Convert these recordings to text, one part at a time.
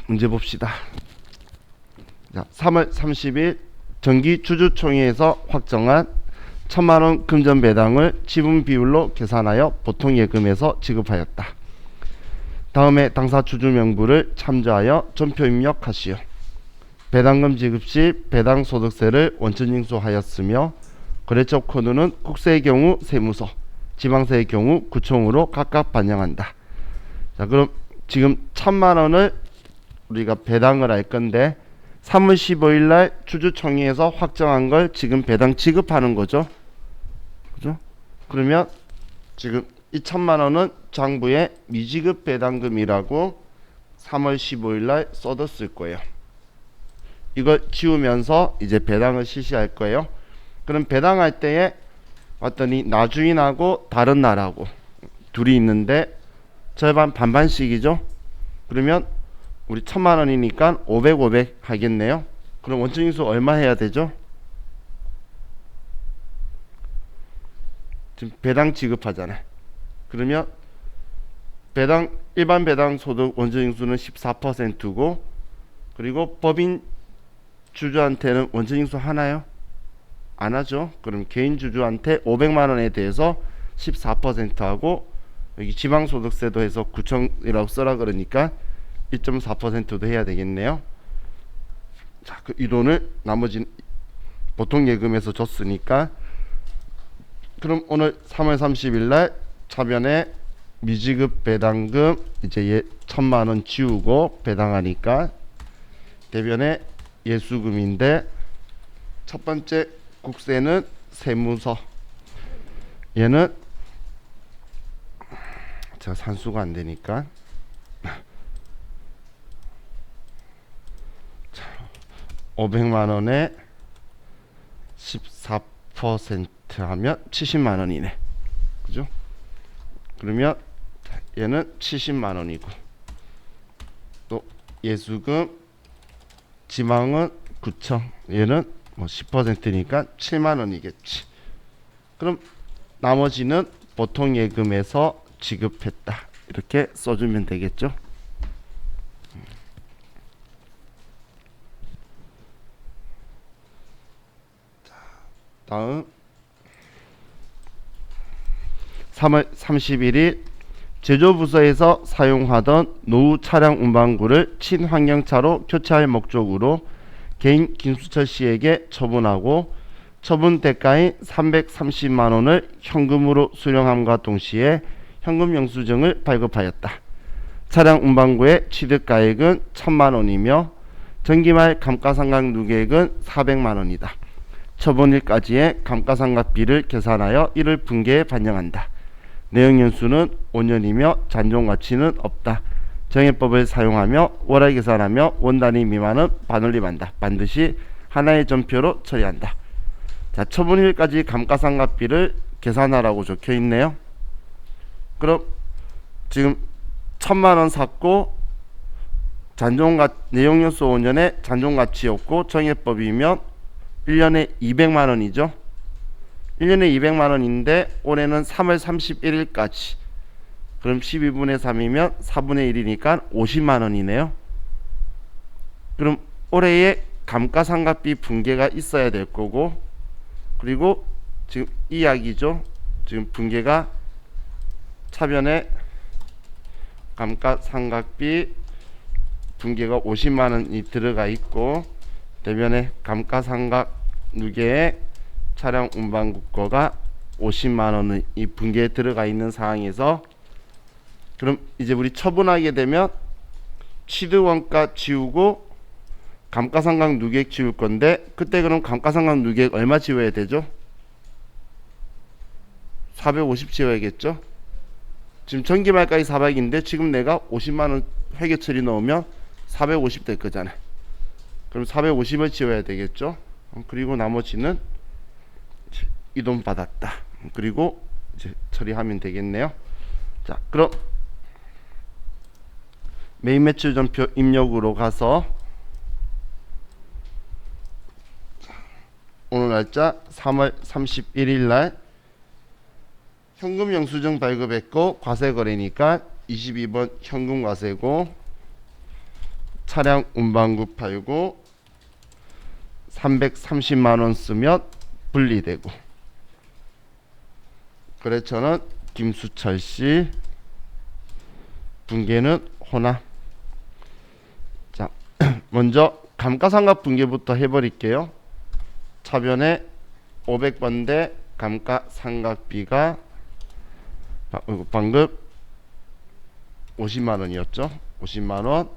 문제 봅시다. 자, 3월 30일 정기주주총회에서 확정한 1000만원 금전 배당을 지분 비율로 계산하여 보통예금에서 지급하였다. 다음에 당사 주주 명부를 참조하여 전표 입력하시오. 배당금 지급 시 배당 소득세를 원천징수하였으며 거래처 코드는 국세의 경우 세무서, 지방세의 경우 구청으로 각각 반영한다. 자, 그럼 지금 1000만원을 우리가 배당을 할 건데 3월 15일 날 주주총회에서 확정한 걸 지금 배당 지급하는 거죠. 그죠? 그러면 지금 이 1000만원은 장부에 미지급 배당금이라고 3월 15일 날 써뒀을 거예요. 이걸 지우면서 이제 배당을 실시할 거예요. 그럼 배당할 때에 왔더니 나주인하고 다른 날하고 둘이 있는데 절반 반반씩이죠. 그러면 우리 1000만원이니까 500, 500 하겠네요. 그럼 원천징수 얼마 해야 되죠? 지금 배당 지급하잖아요. 그러면 일반 배당 소득 원천징수는 14%고 그리고 법인 주주한테는 원천징수 하나요? 안 하죠. 그럼 개인 주주한테 500만원에 대해서 14% 하고 여기 지방소득세도 해서 9천이라고 써라 그러니까 1.4%도 해야 되겠네요. 자, 이 돈을 나머지 보통예금에서 줬으니까 그럼 오늘 3월 30일 날 차변에 미지급 배당금 이제 1000만원 지우고 배당하니까 대변에 예수금인데 첫 번째 국세는 세무서, 얘는 제가 산수가 안 되니까 500만원에 14% 하면 70만원이네. 그죠? 그러면 얘는 70만원이고 또 예수금 지방은 9천, 얘는 뭐 10%니까 7만원이겠지. 그럼 나머지는 보통예금에서 지급했다. 이렇게 써주면 되겠죠. 다음 3월 31일 제조부서에서 사용하던 노후 차량 운반구를 친환경차로 교체할 목적으로 개인 김수철 씨에게 처분하고 처분 대가인 330만원을 현금으로 수령함과 동시에 현금 영수증을 발급하였다. 차량 운반구의 취득가액은 1000만원이며 전기말 감가상각 누계액은 400만원이다. 처분일까지의 감가상각비를 계산하여 이를 분계에 반영한다. 내역연수는 5년이며 잔존가치는 없다. 정해법을 사용하며 월할 계산하며 원단위 미만은 반올림한다. 반드시 하나의 전표로 처리한다. 자, 처분일까지 감가상각비를 계산하라고 적혀있네요. 그럼 지금 1000만원 샀고 내용연수 5년에 잔존가치 없고 정해법이면 1년에 200만원이죠. 1년에 200만원인데 올해는 3월 31일까지 그럼 12분의 3이면 4분의 1이니까 50만원이네요. 그럼 올해에 감가상각비 분계가 있어야 될 거고 그리고 지금 이 이야기죠. 지금 분계가 차변에 감가상각비 분계가 50만원이 들어가 있고 대변에 감가상각 누계에 차량 운반국거가 50만원이 분계에 들어가 있는 상황에서 그럼 이제 우리 처분하게 되면 취득원가 지우고 감가상각 누계액 지울 건데 그때 그럼 감가상각 누계액 얼마 지워야 되죠? 450 지워야겠죠? 지금 전기말까지 400인데 지금 내가 50만원 회계처리 넣으면 450 될 거잖아. 그럼 450을 지워야 되겠죠? 그리고 나머지는 이 돈 받았다. 그리고 이제 처리하면 되겠네요. 자, 그럼 매입 매출 전표 입력으로 가서 오늘 날짜 3월 31일 날 현금 영수증 발급했고 과세 거래니까 22번 현금 과세고 차량 운반구 팔고 330만원 쓰면 분리되고, 거래처는 김수철씨, 분계는 호남. 자, 먼저 감가상각 분계부터 해버릴게요. 차변에 500번대 감가상각비가 방금 50만원이었죠. 50만원.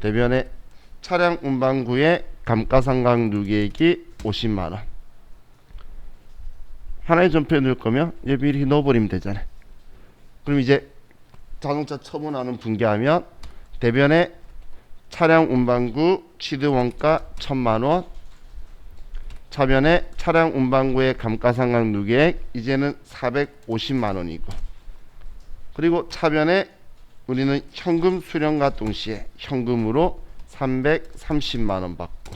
대변에 차량 운반구의 감가상각 누계액이 50만원. 하나의 전표에 넣을 거면 얘 미리 넣어버리면 되잖아요. 그럼 이제 자동차 처분하는 분계하면 대변에 차량 운반구 취득원가 1000만원, 차변에 차량 운반구의 감가상각 누계액 이제는 450만원이고, 그리고 차변에 우리는 현금 수령과 동시에 현금으로 330만원 받고,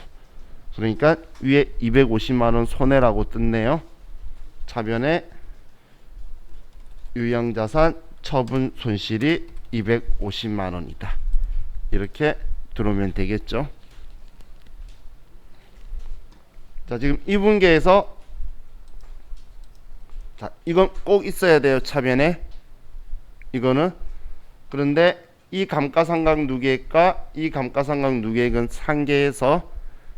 그러니까 위에 250만원 손해라고 떴네요. 차변에 유형자산 처분 손실이 250만원이다. 이렇게 들어오면 되겠죠. 자, 지금 이 분계에서, 자, 이건 꼭 있어야 돼요. 차변에 이거는. 그런데 이 감가상각 누계액과 이 감가상각 누계액은 상계해서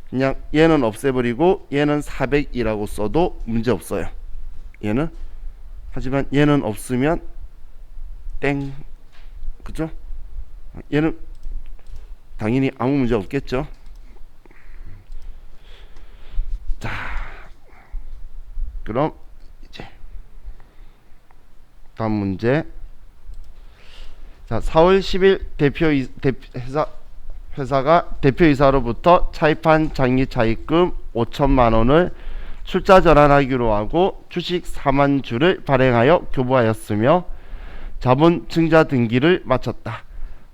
그냥 얘는 없애버리고 얘는 400이라고 써도 문제 없어요. 얘는. 하지만 얘는 없으면 땡, 그죠? 얘는 당연히 아무 문제 없겠죠. 자, 그럼 이제 다음 문제. 자, 4월 10일 회사가 대표이사로부터 차입한 장기 차입금 5천만원을 출자 전환하기로 하고 주식 4만 주를 발행하여 교부하였으며 자본 증자 등기를 마쳤다.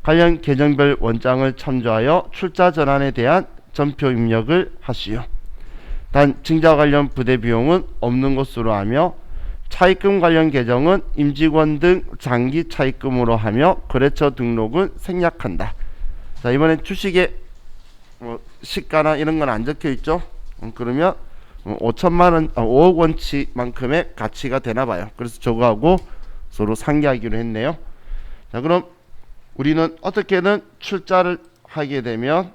관련 계정별 원장을 참조하여 출자 전환에 대한 전표 입력을 하시오. 단 증자 관련 부대 비용은 없는 것으로 하며 차입금 관련 계정은 임직원 등 장기 차입금으로 하며 거래처 등록은 생략한다. 자, 이번엔 주식에 시가나 이런 건 안 적혀 있죠. 그러면 5천만원, 5억 원치만큼의 가치가 되나 봐요. 그래서 저거하고 서로 상기하기로 했네요. 자, 그럼 우리는 어떻게든 출자를 하게 되면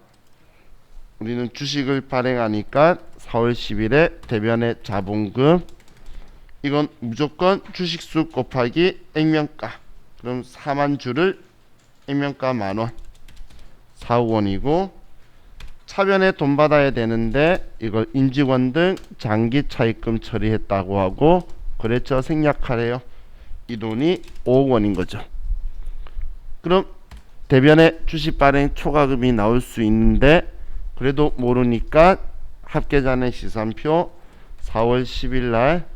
우리는 주식을 발행하니까 4월 10일에 대변의 자본금, 이건 무조건 주식수 곱하기 액면가. 그럼 4만 주를 액면가 만원, 4억 원이고, 차변에 돈 받아야 되는데 이걸 임직원 등 장기 차입금 처리했다고 하고 거래처 생략하래요. 이 돈이 5억 원인 거죠. 그럼 대변에 주식 발행 초과금이 나올 수 있는데 그래도 모르니까 합계잔의 시산표 4월 10일 날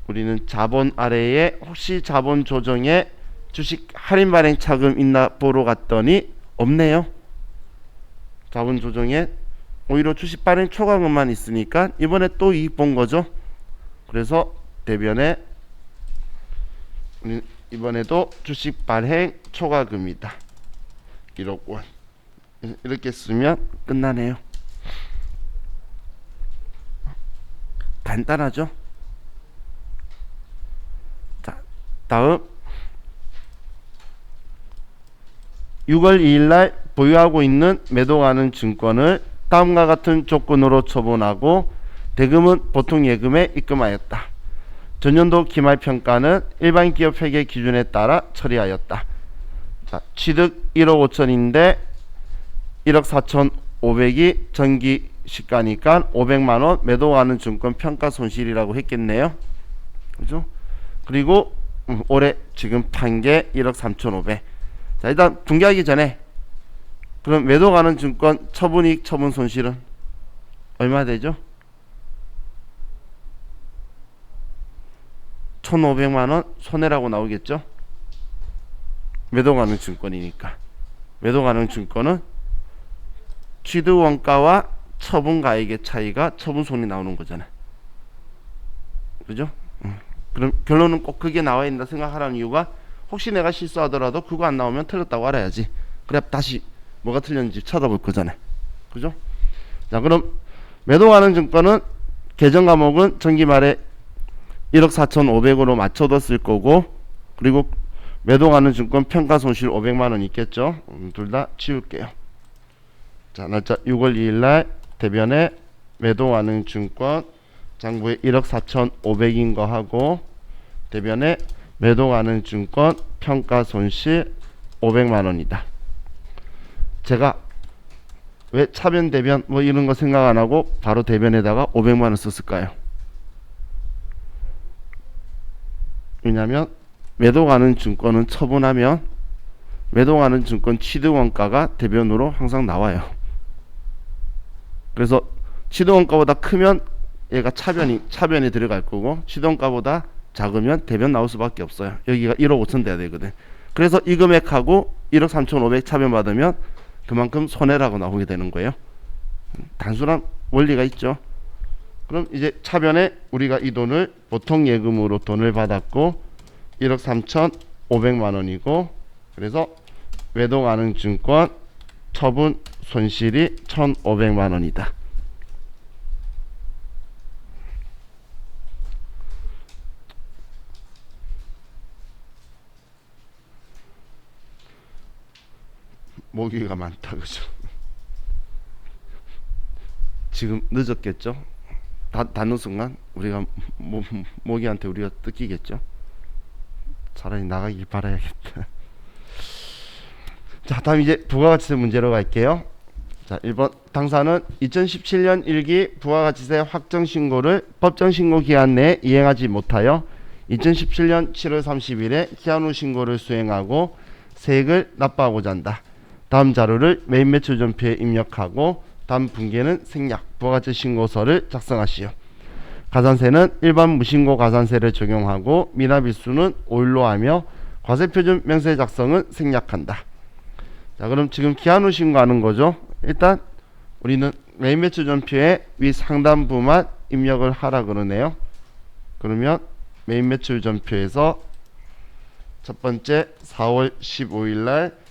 우리는 자본 아래에 혹시 자본 조정에 주식 할인 발행 차금 있나 보러 갔더니 없네요. 자본 조정에 오히려 주식 발행 초과금만 있으니까 이번에 또 이익 본 거죠. 그래서 대변에 이번에도 주식 발행 초과금이다. 1억 원. 이렇게 쓰면 끝나네요. 간단하죠? 자, 다음 6월 2일날 보유하고 있는 매도가는 증권을 다음과 같은 조건으로 처분하고 대금은 보통 예금에 입금하였다. 전년도 기말평가는 일반 기업 회계 기준에 따라 처리하였다. 자, 취득 1억 5천인데 1억 4,500이 전기 시가니까 500만원 매도가는 증권 평가 손실이라고 했겠네요. 그죠? 그리고 올해 지금 판 게 1억 3,500. 자, 일단 분개하기 전에 그럼 매도가는 증권 처분이익 처분 손실은 얼마 되죠? 1,500만원 손해라고 나오겠죠? 매도가는 증권이니까. 매도가는 증권은 취득원가와 처분가액의 차이가 처분손이 나오는 거잖아. 그죠? 그럼 결론은 꼭 그게 나와야 된다 생각하라는 이유가 혹시 내가 실수하더라도 그거 안 나오면 틀렸다고 알아야지. 그래 다시 뭐가 틀렸는지 찾아볼 거잖아요. 그죠? 자, 그럼 매도하는 증권은 계정 과목은 전기 말에 1억 4,500으로 맞춰뒀을 거고, 그리고 매도하는 증권 평가 손실 500만원 있겠죠. 둘 다 치울게요. 자, 날짜 6월 2일날 대변에 매도하는 증권 장부에 1억 4,500인 거 하고, 대변에 매도하는 증권 평가 손실 500만원이다. 제가 왜 차변 대변 뭐 이런 거 생각 안 하고 바로 대변에다가 500만원 썼을까요? 왜냐면 매도가는 증권은 처분하면 매도가는 증권 취득원가가 대변으로 항상 나와요. 그래서 취득원가보다 크면 얘가 차변에 들어갈 거고, 취득원가보다 작으면 대변 나올 수밖에 없어요. 여기가 1억 5천 돼야 되거든. 그래서 이 금액하고 1억 3,500 차변 받으면 그만큼 손해라고 나오게 되는 거예요. 단순한 원리가 있죠. 그럼 이제 차변에 우리가 이 돈을 보통 예금으로 돈을 받았고 1억 3,500만 원이고, 그래서 매도가능 증권 처분 손실이 1,500만 원이다. 모기가 많다, 그죠? 지금 늦었겠죠? 닿는 순간 우리가 모기한테 우리가 뜯기겠죠? 차라리 나가길 바라야겠다. 자, 다음 이제 부가가치세 문제로 갈게요. 자, 1번 당사는 2017년 1기 부가가치세 확정신고를 법정신고 기한 내에 이행하지 못하여 2017년 7월 30일에 기한 후 신고를 수행하고 세액을 납부하고자 한다. 다음 자료를 메인 매출 전표에 입력하고 다음 분기에는 생략 부가가치 신고서를 작성하시오. 가산세는 일반 무신고 가산세를 적용하고 미납일수는 5일로 하며 과세표준 명세 작성은 생략한다. 자, 그럼 지금 기한 후 신고하는 거죠. 일단 우리는 메인 매출 전표에 위 상단부만 입력을 하라 그러네요. 그러면 메인 매출 전표에서 첫 번째 4월 15일 날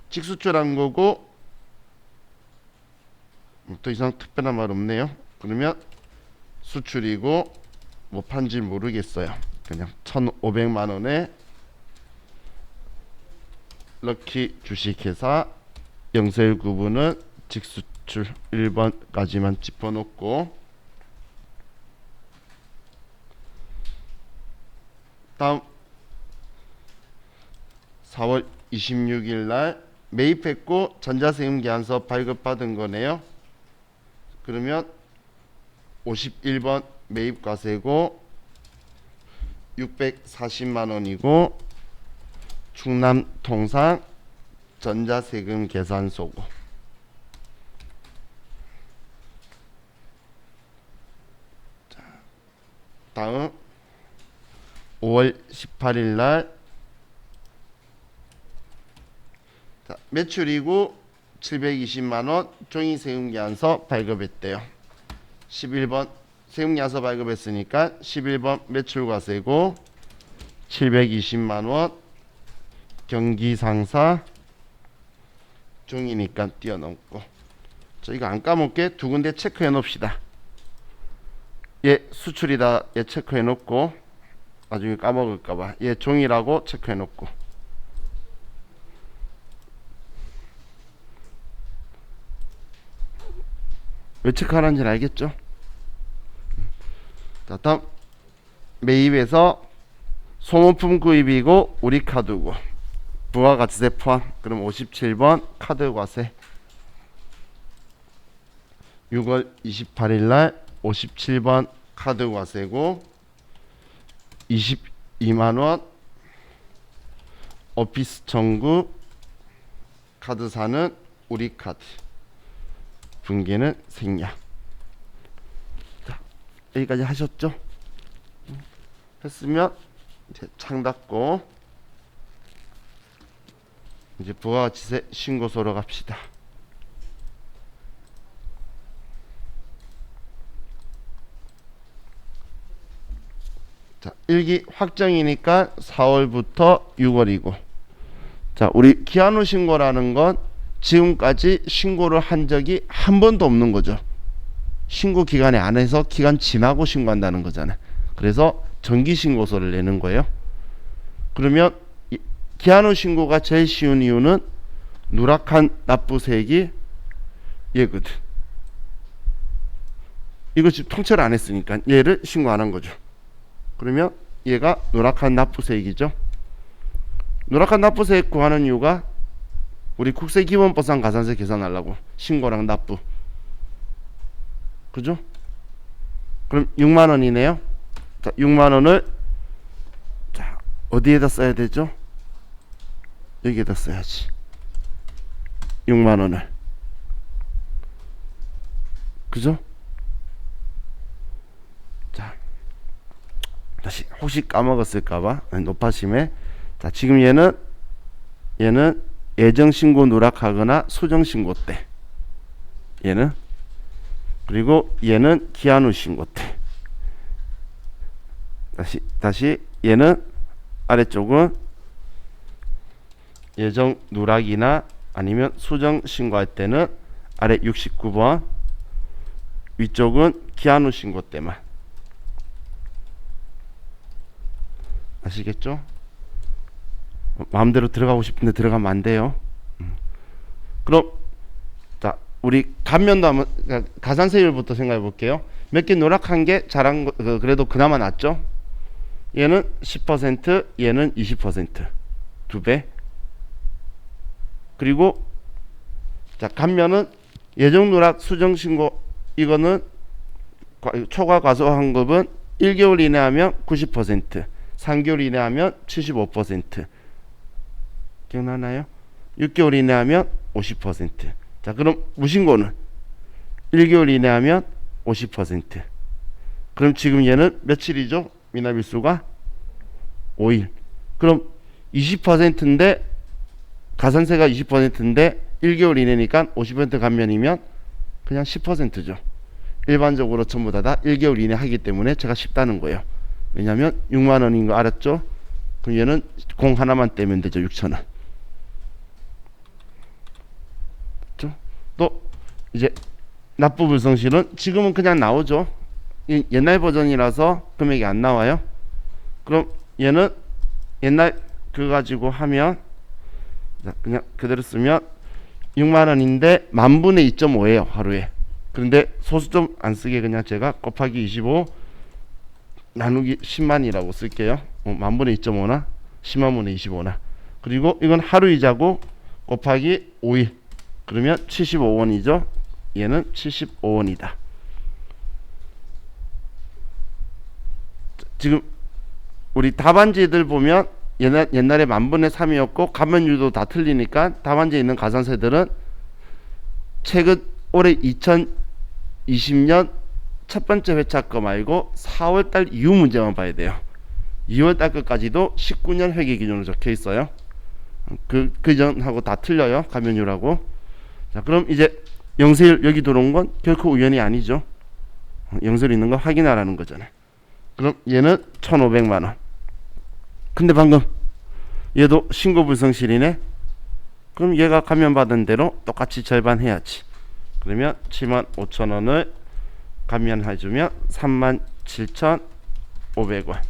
직수출한 거고, 또 이상 특별한 말 없네요. 그러면 수출이고 뭐 판지 모르겠어요. 그냥 1,500만 원에 럭키 주식회사 영세일 구분은 직수출 1번까지만 짚어놓고, 다음 4월 26일 날 매입했고 전자세금 계산서 발급받은 거네요. 그러면 51번 매입과세고 640만 원이고 충남 통상 전자세금 계산서고, 자, 다음 5월 18일 날 매출이고 720만원 종이세금계산서 발급했대요. 11번 세금계산서 발급했으니까 11번 매출과세고 720만원 경기상사 종이니까 띄워넣고, 저 이거 안 까먹게 두 군데 체크해 놓읍시다. 얘 수출이다 얘 체크해 놓고, 나중에 까먹을까봐 얘 종이라고 체크해 놓고, 왜 체크하는지 알겠죠? 자, 다음 매입에서 소모품 구입이고 우리 카드고 부가가치세 포함. 그럼 57번 카드과세 6월 28일 날 57번 카드과세고 22만원 오피스 청구 카드사는 우리 카드 분기는 생략. 자, 여기까지 하셨죠? 했으면 이제 창 닫고 이제 부가가치세 신고서로 갑시다. 자, 1기 확정이니까 4월부터 6월이고, 자, 우리 기한 후 신고라는 건 지금까지 신고를 한 적이 한 번도 없는 거죠. 신고 기간에 안에서 기간 지나고 신고한다는 거잖아요. 그래서 정기신고서를 내는 거예요. 그러면 기한 후 신고가 제일 쉬운 이유는 누락한 납부세액이 얘거든. 이거 지금 통째로 안 했으니까 얘를 신고 안 한 거죠. 그러면 얘가 누락한 납부세액이죠. 누락한 납부세액 구하는 이유가 우리 국세기본법상 가산세 계산하려고 신고랑 납부. 그죠? 그럼 6만 원이네요. 자, 6만 원을 자, 어디에다 써야 되죠? 여기에다 써야지. 6만 원을. 그죠? 자, 다시 혹시 까먹었을까봐 높아심에. 자, 지금 얘는 예정신고 누락하거나 수정신고 때, 얘는, 그리고 얘는 기한 후 신고 때. 다시 얘는 아래쪽은 예정 누락이나 아니면 수정 신고할 때는 아래 69번, 위쪽은 기한 후 신고 때만. 아시겠죠? 마음대로 들어가고 싶은데 들어가면 안 돼요. 그럼 자, 우리 감면도 한번 가산세율부터 생각해 볼게요. 몇 개 누락한 게 잘한 거, 그래도 그나마 낫죠. 얘는 10%, 얘는 20%, 2배. 그리고 자, 감면은 예정 누락 수정 신고, 이거는 초과 과소환급은 1개월 이내 하면 90%, 3개월 이내 하면 75%. 기억나나요? 6개월 이내 하면 50%. 자, 그럼 무신고는 1개월 이내 하면 50%. 그럼 지금 얘는 며칠이죠? 미납일수가 5일. 그럼 20%인데 가산세가 20%인데 1개월 이내니까 50% 감면이면 그냥 10%죠. 일반적으로 전부 다 1개월 이내 하기 때문에 제가 쉽다는 거예요. 왜냐면 6만 원인 거 알았죠? 그럼 얘는 공 하나만 떼면 되죠. 6천 원. 또 이제 납부불성실은 지금은 그냥 나오죠. 옛날 버전이라서 금액이 안 나와요. 그럼 얘는 옛날 그거 가지고 하면 그냥 그대로 쓰면 6만 원인데 만분의 2.5예요 하루에. 그런데 소수점 안 쓰게 그냥 제가 곱하기 25 나누기 10만이라고 쓸게요. 만분의 2.5나 10만분의 25나. 그리고 이건 하루 이자고 곱하기 5일. 그러면 75원이죠. 얘는 75원이다. 지금 우리 답안지들 보면 옛날에 만분의 3이었고 감면율도 다 틀리니까 답안지에 있는 가산세들은 최근 올해 2020년 첫 번째 회차 거 말고 4월달 이후 문제만 봐야 돼요. 2월달 것까지도 19년 회계 기준으로 적혀 있어요. 그 전하고 다 틀려요. 감면율하고. 자, 그럼 이제 영세율 여기 들어온 건 결코 우연이 아니죠. 영세율 있는 거 확인하라는 거잖아요. 그럼 얘는 1,500만 원. 근데 방금 얘도 신고불성실이네. 그럼 얘가 감면받은 대로 똑같이 절반 해야지. 그러면 75,000원을 감면해주면 37,500원.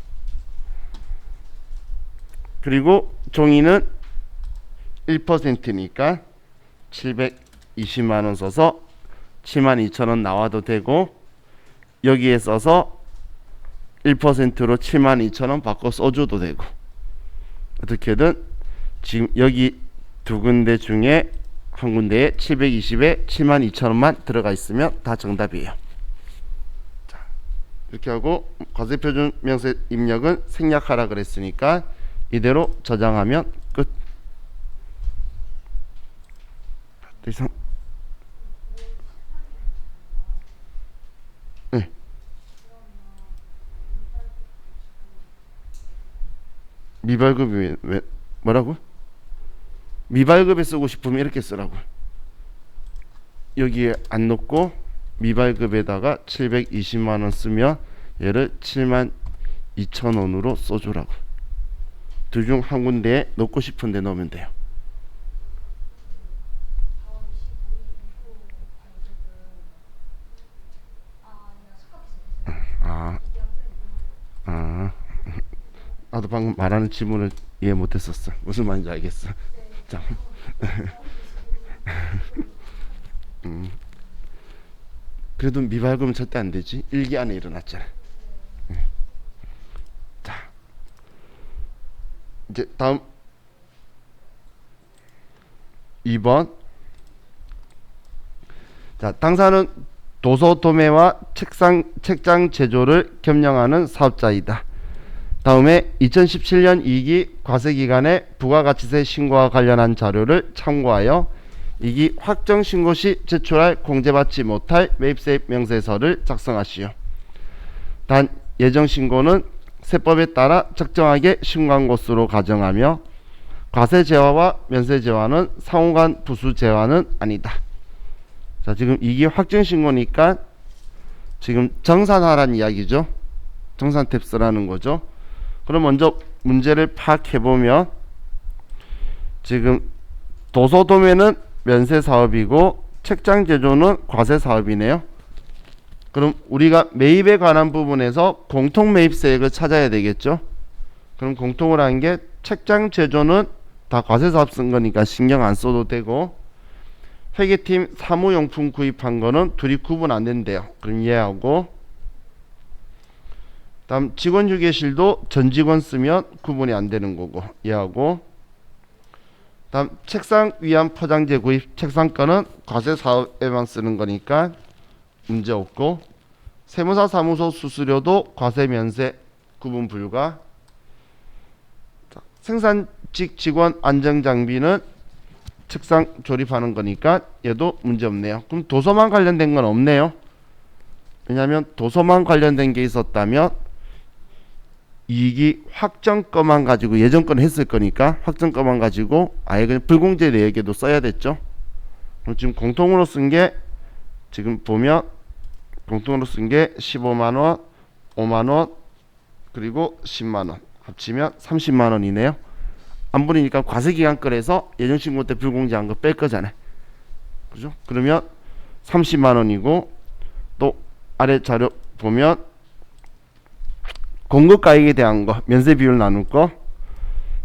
그리고 종이는 1%니까 720만원 써서 72,000원 나와도 되고, 여기에 써서 1%로 72,000원 바꿔 써줘도 되고, 어떻게든 지금 여기 두 군데 중에 한 군데에 720에 72,000원만 들어가 있으면 다 정답이에요. 자, 이렇게 하고 과세표준 명세 입력은 생략하라 그랬으니까 이대로 저장하면 끝. 더 이상 네. 미발급이 왜 뭐라고? 미발급에 쓰고 싶으면 이렇게 쓰라고. 여기에 안 넣고 미발급에다가 720만원 쓰면 얘를 72,000원으로 써주라고. 둘 중 한 군데에 넣고 싶은데 넣으면 돼요. 나도 방금 말하는 질문을 이해 못했었어. 무슨 말인지 알겠어. 자, 그래도 미발급은 절대 안 되지. 일기 안에 일어났잖아. 자, 이제 다음 2번. 자, 당사는 도서 도매와 책장 제조를 겸용하는 사업자이다. 다음에 2017년 2기 과세기간의 부가가치세 신고와 관련한 자료를 참고하여 2기 확정 신고 시 제출할 공제받지 못할 매입세 명세서를 작성하시오. 단 예정 신고는 세법에 따라 적정하게 신고한 것으로 가정하며 과세 제화와 면세 제화는 상호간 부수 제화는 아니다. 자, 지금 이게 확정 신고니까 지금 정산하라는 이야기죠. 정산 탭스라는 거죠. 그럼 먼저 문제를 파악해 보면 지금 도서 도매는 면세 사업이고 책장 제조는 과세 사업이네요. 그럼 우리가 매입에 관한 부분에서 공통 매입세액을 찾아야 되겠죠. 그럼 공통을 한 게 책장 제조는 다 과세 사업 쓴 거니까 신경 안 써도 되고, 회계팀 사무용품 구입한 거는 둘이 구분 안 된대요. 그럼 이해하고, 다음 직원 휴게실도 전 직원 쓰면 구분이 안 되는 거고 이해하고, 다음 책상 위안 포장재 구입 책상가는 과세 사업에만 쓰는 거니까 문제 없고, 세무사 사무소 수수료도 과세 면세 구분 불가. 자, 생산직 직원 안정장비는 책상 조립하는 거니까 얘도 문제 없네요. 그럼 도서만 관련된 건 없네요. 왜냐하면 도서만 관련된 게 있었다면 이익이 확정 거만 가지고 예전 건 했을 거니까 확정 거만 가지고 아예 그냥 불공제 내역에도 써야 됐죠. 그럼 지금 공통으로 쓴 게 지금 보면 공통으로 쓴 게 15만원, 5만원, 그리고 10만원 합치면 30만원이네요. 안 부리니까 과세기간 거래서 예정신고 때 불공제한 거 뺄 거잖아요. 그죠? 그러면 30만원이고, 또 아래 자료 보면 공급가액에 대한 거 면세 비율 나눌 거.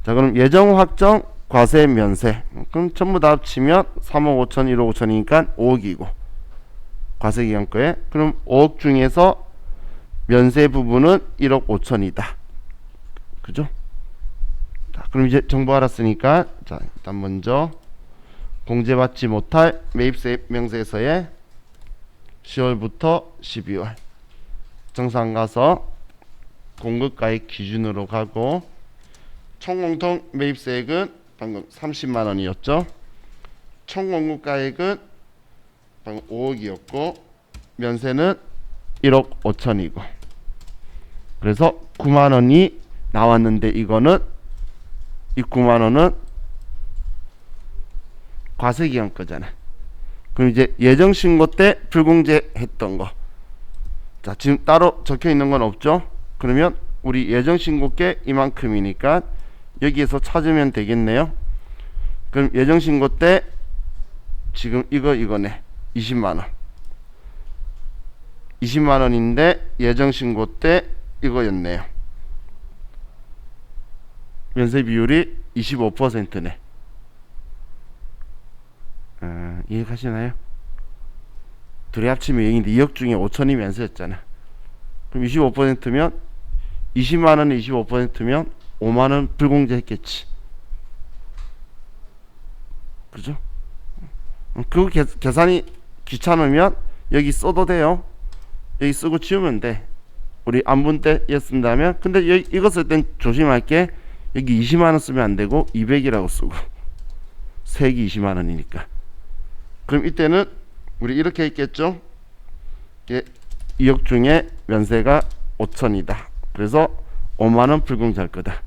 자, 그럼 예정 확정 과세 면세, 그럼 전부 다 합치면 3억 5천 1억 5천이니까 5억이고 과세기간 거에, 그럼 5억 중에서 면세 부분은 1억 5천이다. 그죠? 자, 그럼 이제 정보 알았으니까, 자, 일단 먼저 공제받지 못할 매입세 명세서에 10월부터 12월 정산 가서 공급가액 기준으로 가고, 총공통 매입세액은 방금 30만원이었죠. 총공급가액은 방금 5억이었고 면세는 1억 5천이고, 그래서 9만원이 나왔는데, 이거는 이 9만원은 과세기간 거잖아. 그럼 이제 예정신고 때 불공제 했던 거, 자, 지금 따로 적혀 있는 건 없죠. 그러면 우리 예정신고께 이만큼이니까 여기에서 찾으면 되겠네요. 그럼 예정신고 때 지금 이거네 20만원 20만원인데 예정신고 때 이거였네요. 면세 비율이 25%네. 이해가시나요? 둘이 합치면 0인데 2억 중에 5천이 면세였잖아. 그럼 25%면 20만원에 25%면 5만원 불공제 했겠지. 그죠? 그 계산이 귀찮으면 여기 써도 돼요. 여기 쓰고 지우면 돼. 우리 안분 때 얘 쓴다면. 근데 여기 이거 쓸 땐 조심할 게, 여기 20만원 쓰면 안 되고 200이라고 쓰고, 세액이 20만원이니까. 그럼 이때는 우리 이렇게 했겠죠. 2억 중에 면세가 5천이다. 그래서 5만원 불공제 할 거다.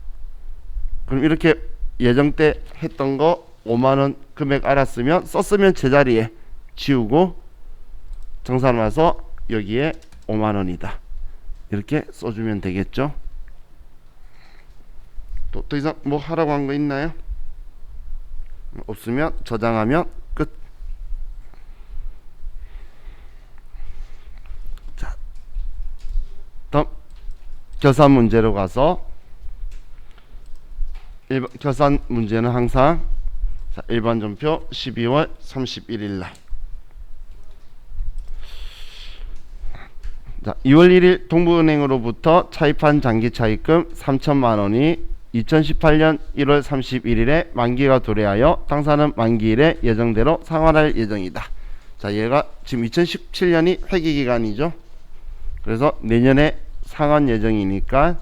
그럼 이렇게 예정 때 했던 거 5만원 금액 알았으면, 썼으면 제자리에 지우고 정산 와서 여기에 5만원이다 이렇게 써주면 되겠죠. 또 이상 뭐 하라고 한 거 있나요? 없으면 저장하면 끝. 자, 다음 결산 문제로 가서 결산 문제는 항상 자, 일반 전표 12월 31일 날. 자, 2월 1일 동부은행으로부터 차입한 장기 차입금 3천만 원이 2018년 1월 31일에 만기가 도래하여 당사는 만기일에 예정대로 상환할 예정이다. 자, 얘가 지금 2017년이 회기기간이죠. 그래서 내년에 상환 예정이니까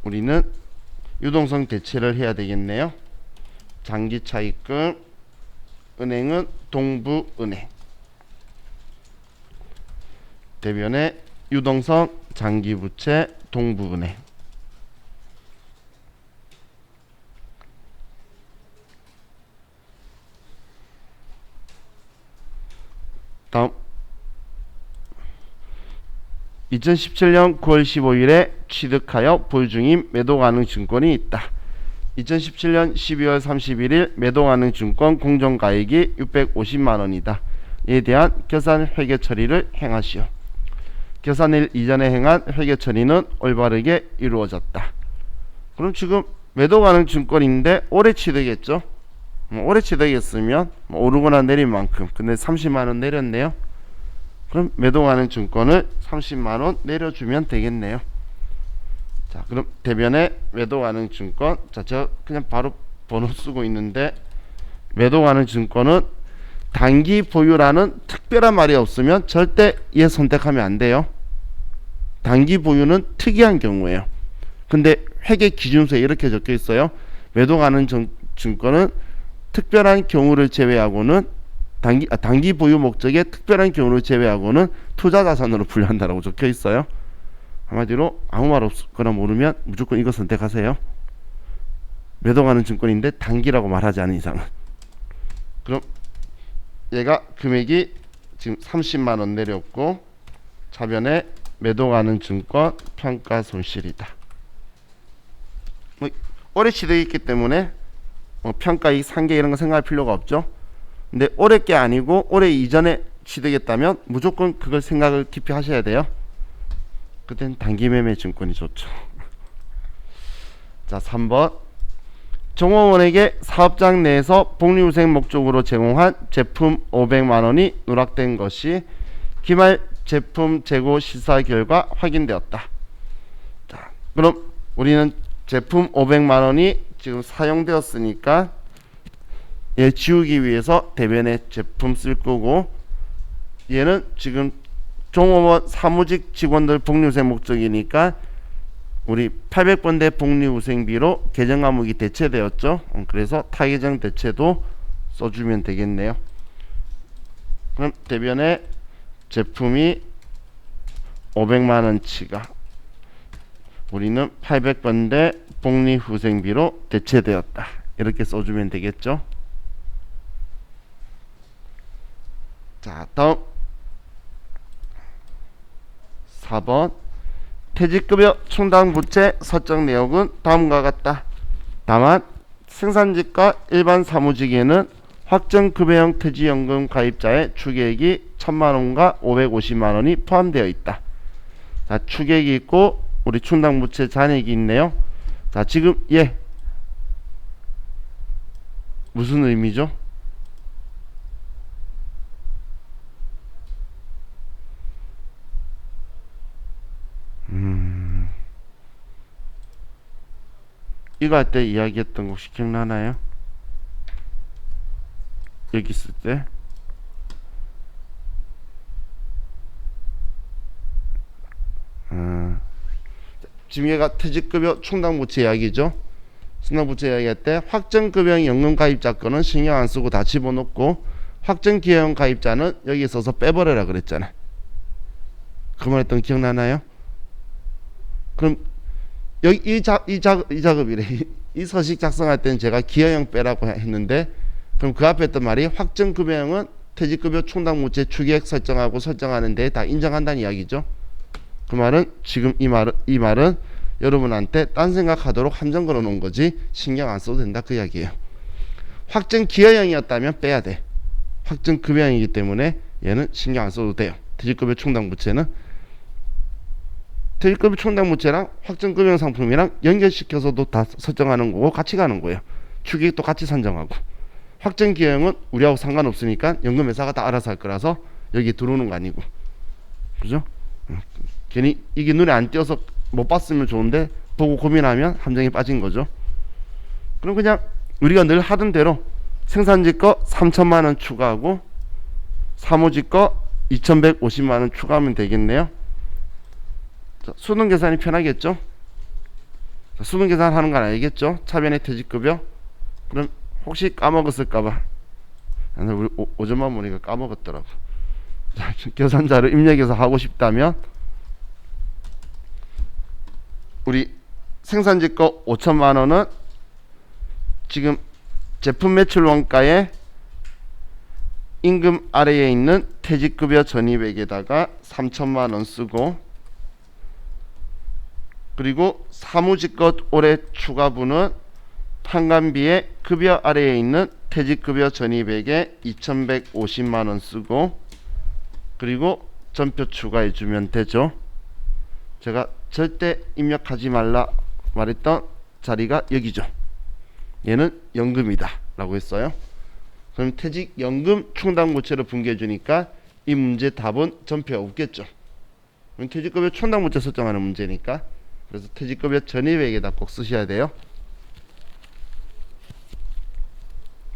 우리는 유동성 대체를 해야 되겠네요. 장기 차입금 은행은 동부은행, 대변에 유동성 장기부채 동부은행. 다음 2017년 9월 15일에 취득하여 보유 중인 매도 가능 증권이 있다. 2017년 12월 31일 매도 가능 증권 공정가액이 650만 원이다. 이에 대한 결산 회계 처리를 행하시오. 결산일 이전에 행한 회계 처리는 올바르게 이루어졌다. 그럼 지금 매도 가능 증권인데 올해 취득했죠. 올해 취득했으면 오르거나 내린 만큼, 근데 30만 원 내렸네요. 그럼 매도 가능 증권을 30만 원 내려주면 되겠네요. 자, 그럼 대변에 매도 가능 증권, 자, 제가 그냥 바로 번호 쓰고 있는데, 매도 가능 증권은 단기 보유라는 특별한 말이 없으면 절대 얘 선택하면 안 돼요. 단기 보유는 특이한 경우예요. 근데 회계 기준서에 이렇게 적혀 있어요. 매도 가능 증권은 특별한 경우를 제외하고는 단기 보유 목적의 특별한 경우를 제외하고는 투자 자산으로 분류한다라고 적혀 있어요. 한마디로 아무 말 없거나 모르면 무조건 이거 선택하세요. 매도 가능 증권인데 단기라고 말하지 않은 이상은. 그럼 얘가 금액이 지금 30만 원 내렸고, 차변에 매도 가능 증권 평가 손실이다. 올해 취득했기 때문에 평가이익 상계 이런 거 생각할 필요가 없죠. 근데 올해 게 아니고 올해 이전에 취득했다면 무조건 그걸 생각을 깊이 하셔야 돼요. 그땐 단기 매매 증권이 좋죠. 자, 3번. 종업원에게 사업장 내에서 복리후생 목적으로 제공한 제품 500만 원이 누락된 것이 기말 제품 재고 실사 결과 확인되었다. 자, 그럼 우리는 제품 500만 원이 지금 사용되었으니까 얘 지우기 위해서 대변에 제품 쓸 거고, 얘는 지금 종업원 사무직 직원들 복리후생 목적이니까 우리 800번대 복리후생비로 계정 과목이 대체되었죠. 그래서 타계정 대체도 써주면 되겠네요. 그럼 대변에 제품이 500만원치가 우리는 800번대 복리후생비로 대체되었다. 이렇게 써주면 되겠죠. 자, 다음 4번. 퇴직급여 충당부채 설정 내역은 다음과 같다. 다만 생산직과 일반 사무직에는 확정급여형 퇴직연금 가입자의 추계액이 1000만원과 550만원이 포함되어 있다. 자, 추계액이 있고 우리 충당부채 잔액이 있네요. 자, 지금 얘 무슨 의미죠? 이거 할 때 이야기했던 거 혹시 기억나나요? 여기 있을 때 지금 얘가 퇴직급여 충당부채 이야기죠. 충당부채 이야기할 때 확정급여형 연금가입자 건은 신경 안 쓰고 다 집어넣고, 확정기여형 가입자는 여기 있어서 빼버려라 그랬잖아. 그 말 했던 거 기억나나요? 그럼 여기 이 작업이래. 이 서식 작성할 때는 제가 기여형 빼라고 했는데, 그럼 그 앞에 했던 말이 확정급여형은 퇴직급여 충당부채 추계액 설정하고 설정하는 데 다 인정한다는 이야기죠. 그 말은 지금 이 말은 여러분한테 딴 생각하도록 함정 걸어 놓은 거지 신경 안 써도 된다 그 이야기예요. 확정 기여형이었다면 빼야 돼. 확정 급여형이기 때문에 얘는 신경 안 써도 돼요. 퇴직급여 충당부채는. 퇴직급여 충당부채랑 확정금융상품이랑 연결시켜서도 다 설정하는 거고 같이 가는 거예요. 추계액도 같이 산정하고. 확정기형은 우리하고 상관없으니까 연금회사가 다 알아서 할 거라서 여기 들어오는 거 아니고. 그죠? 괜히 이게 눈에 안 띄어서 못 봤으면 좋은데 보고 고민하면 함정에 빠진 거죠. 그럼 그냥 우리가 늘 하던 대로 생산지 거 3천만 원 추가하고 사무지 거 2,150만 원 추가하면 되겠네요. 자, 수능 계산이 편하겠죠? 자, 수능 계산하는 건 알겠죠? 차변의 퇴직급여. 그럼 혹시 까먹었을까봐 우리 오전만 보니까 까먹었더라고. 자, 계산자를 입력해서 하고 싶다면 우리 생산지 거 5천만 원은 지금 제품 매출 원가에 임금 아래에 있는 퇴직급여 전입액에다가 3천만 원 쓰고, 그리고 사무직것 올해 추가분은 판관비에 급여 아래에 있는 퇴직급여 전입액에 2,150만 원 쓰고, 그리고 전표 추가해 주면 되죠. 제가 절대 입력하지 말라 말했던 자리가 여기죠. 얘는 연금이다 라고 했어요. 그럼 퇴직연금 충당부채로 분개해 주니까 이 문제 답은 전표가 없겠죠. 퇴직급여 충당부채 설정하는 문제니까. 그래서 퇴직급여 전입액에다 꼭 쓰셔야 돼요.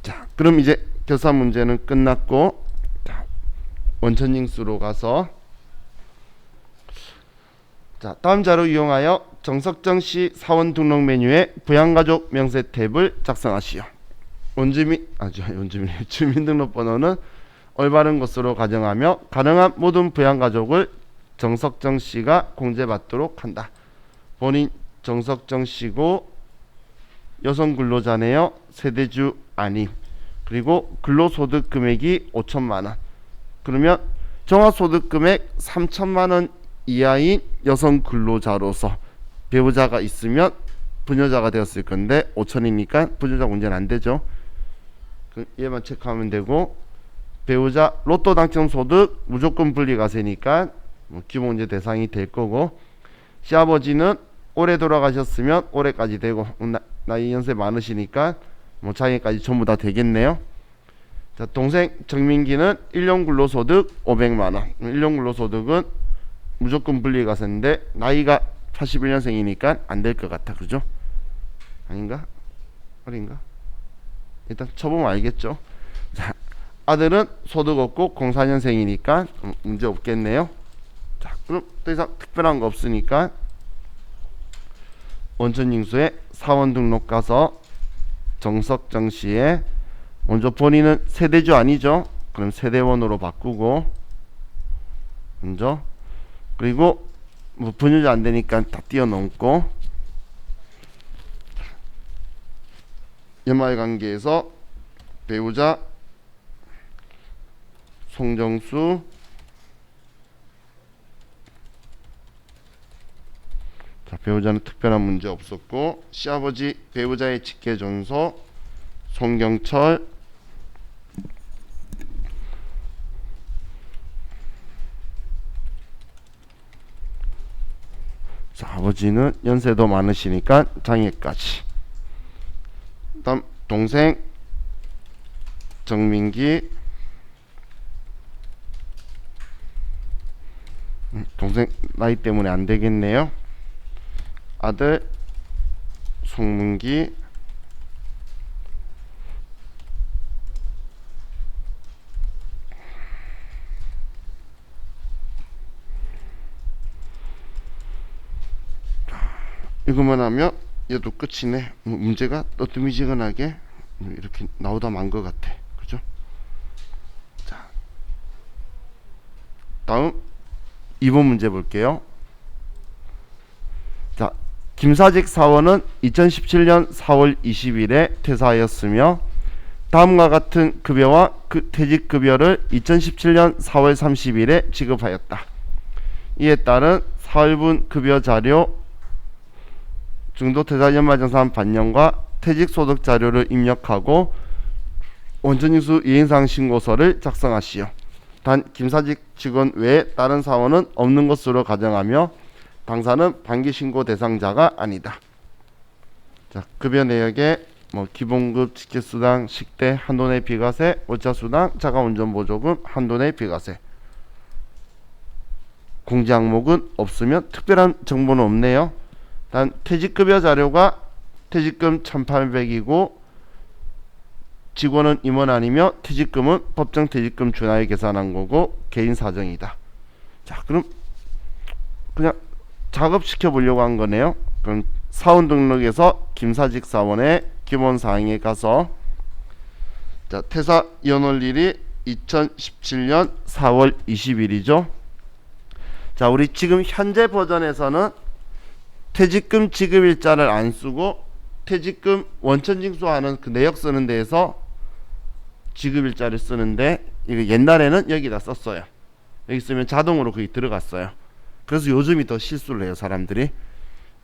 자, 그럼 이제 결산 문제는 끝났고, 자, 원천징수로 가서, 자, 다음 자료 이용하여 정석정 씨 사원 등록 메뉴에 부양가족 명세 탭을 작성하시오. 주민등록번호는 올바른 것으로 가정하며 가능한 모든 부양가족을 정석정 씨가 공제받도록 한다. 본인 정석정 씨고 여성 근로자네요. 세대주 아님. 그리고 근로소득 금액이 5천만 원. 그러면 종합소득 금액 3천만 원 이하인 여성 근로자로서 배우자가 있으면 부녀자가 되었을 건데 5천이니까 부녀자 문제는 안 되죠. 얘만 체크하면 되고, 배우자 로또 당첨 소득 무조건 분리과세니까 기본 문제 대상이 될 거고, 시아버지는 올해 돌아가셨으면 올해까지 되고 나이 연세 많으시니까 장애까지 전부 다 되겠네요. 자, 동생 정민기는 1년 근로소득 500만 원. 1년 근로소득은 무조건 분리과세인데 나이가 81년생이니까 안 될 것 같아. 그죠? 아닌가? 어린가? 일단 쳐보면 알겠죠. 자, 아들은 소득 없고 04년생이니까 문제 없겠네요. 자, 그럼 더 이상 특별한 거 없으니까 원천징수에 사원 등록 가서 정석정 씨에 먼저 본인은 세대주 아니죠. 그럼 세대원으로 바꾸고 먼저, 그리고 뭐 분유자 안 되니까 다 띄워놓고, 연말관계에서 배우자 송정수, 자, 배우자는 특별한 문제 없었고, 시아버지 배우자의 직계존소 송경철, 자, 아버지는 연세도 많으시니까 장애까지. 다음 동생 정민기, 동생 나이 때문에 안 되겠네요. 아들 송문기, 이거만 하면 얘도 끝이네. 문제가 뜨미지근하게 이렇게 나오다 만 것 같아. 그죠? 자, 다음 2번 문제 볼게요. 자, 김사직 사원은 2017년 4월 20일에 퇴사하였으며 다음과 같은 급여와 퇴직급여를 2017년 4월 30일에 지급하였다. 이에 따른 4월분 급여 자료 중도퇴사 연말정산 반영과 퇴직소득 자료를 입력하고 원천징수 예인사항 신고서를 작성하시오. 단 김사직 직원 외에 다른 사원은 없는 것으로 가정하며 당사는 반기신고 대상자가 아니다. 자, 급여 내역에 기본급, 직계수당, 식대, 한도내 비과세, 월차수당, 자가운전보조금, 한도내 비과세. 공제 항목은 없으면 특별한 정보는 없네요. 단 퇴직급여 자료가 퇴직금 1,800이고 직원은 임원 아니며 퇴직금은 법정 퇴직금 준하에 계산한 거고 개인 사정이다. 자, 그럼 그냥 작업시켜 보려고 한 거네요. 그럼 사원 등록에서 김사직 사원의 기본 사항에 가서 자, 퇴사 연월일이 2017년 4월 20일이죠. 자, 우리 지금 현재 버전에서는 퇴직금 지급일자를 안 쓰고 퇴직금 원천징수하는 그 내역 쓰는 데에서 지급일자를 쓰는데 이거 옛날에는 여기다 썼어요. 여기 쓰면 자동으로 거기 들어갔어요. 그래서 요즘이 더 실수를 해요, 사람들이.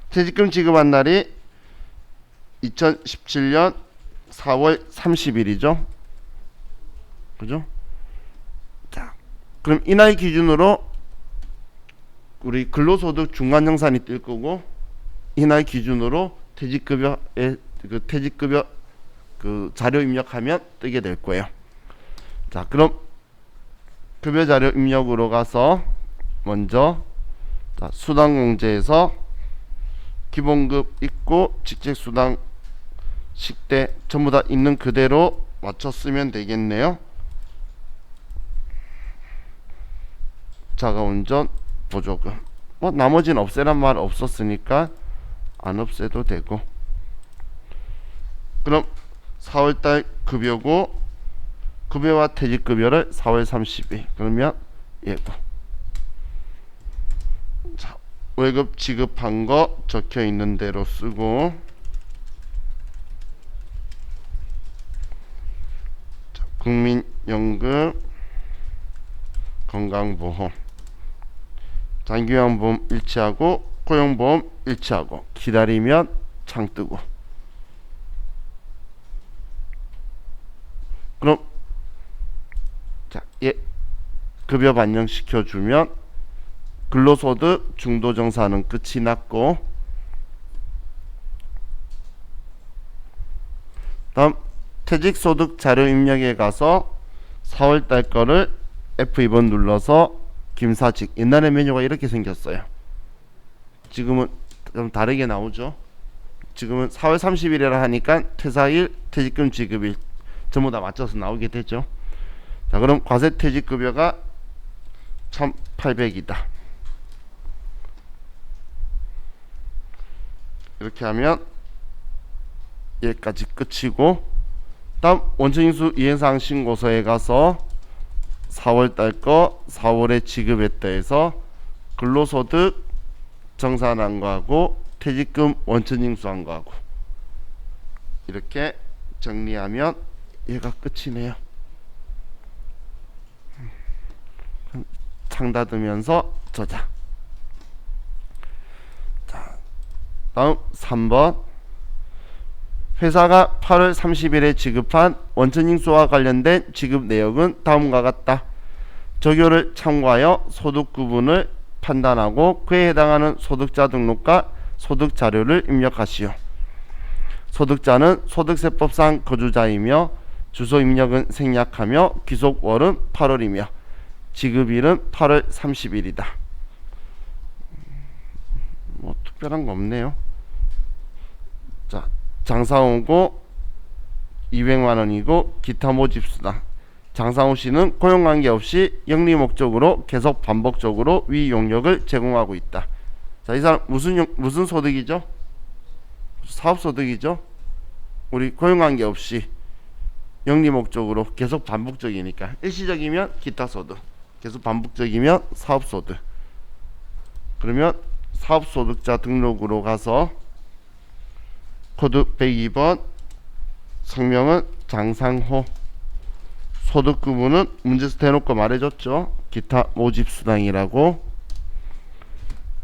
퇴직금 지급한 날이 2017년 4월 30일이죠. 그죠? 자, 그럼 이날 기준으로 우리 근로소득 중간정산이 뜰 거고 이날 기준으로 퇴직급여에 퇴직급여 자료 입력하면 뜨게 될 거예요. 자, 그럼 급여 자료 입력으로 가서 먼저 자, 수당공제에서 기본급 있고 직책수당, 식대 전부 다 있는 그대로 맞춰 쓰면 되겠네요. 자가운전 보조금 나머지는 없애란 말 없었으니까 안 없애도 되고. 그럼 4월달 급여고 급여와 퇴직급여를 4월 30일 그러면 예고. 자, 월급 지급한 거 적혀 있는 대로 쓰고 자, 국민연금, 건강보험, 장기요양보험 일치하고 고용보험 일치하고 기다리면 창 뜨고. 그럼 자, 급여 반영시켜 주면 근로소득 중도정산은 끝이 났고 다음 퇴직소득 자료 입력에 가서 4월달 거를 F2번 눌러서 김사직. 옛날에 메뉴가 이렇게 생겼어요. 지금은 좀 다르게 나오죠. 지금은 4월 30일이라 하니까 퇴사일, 퇴직금 지급일 전부 다 맞춰서 나오게 되죠. 자, 그럼 과세퇴직급여가 1,800이다. 이렇게 하면 여기까지 끝이고 다음 원천징수 이행사항 신고서에 가서 4월달 거 4월에 지급했다 해서 근로소득 정산한 거하고 퇴직금 원천징수한 거하고 이렇게 정리하면 얘가 끝이네요. 창 닫으면서 저장. 자, 다음 3번 회사가 8월 30일에 지급한 원천징수와 관련된 지급 내역은 다음과 같다. 적요를 참고하여 소득 구분을 판단하고 그에 해당하는 소득자 등록과 소득 자료를 입력하시오. 소득자는 소득세법상 거주자이며 주소 입력은 생략하며 귀속월은 8월이며 지급일은 8월 30일이다. 뭐 특별한 거 없네요. 자, 장사오고 200만 원이고 기타 모집수당. 장사오 씨는 고용관계 없이 영리 목적으로 계속 반복적으로 위 용역을 제공하고 있다. 자, 이 사람 무슨 소득이죠? 사업소득이죠. 우리 고용관계 없이 영리 목적으로 계속 반복적이니까 일시적이면 기타소득, 계속 반복적이면 사업소득. 그러면 사업소득자 등록으로 가서 코드 102번 성명은 장상호, 소득 구분은 문제에서 대놓고 말해줬죠. 기타 모집수당이라고,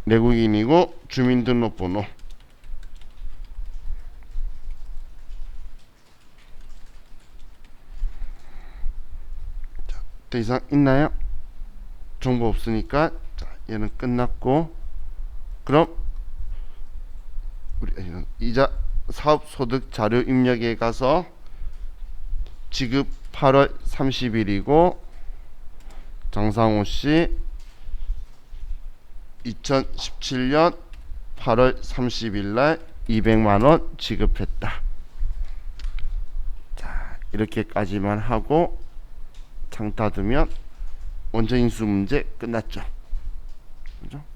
내국인이고 주민등록번호. 자, 더 이상 있나요? 정보 없으니까 자, 얘는 끝났고 그럼 우리 이자 사업소득 자료 입력에 가서 지급 8월 30일이고 장상호 씨 2017년 8월 30일 날 200만 원 지급했다. 자, 이렇게까지만 하고 창 닫으면 원천인수 문제 끝났죠. 그죠?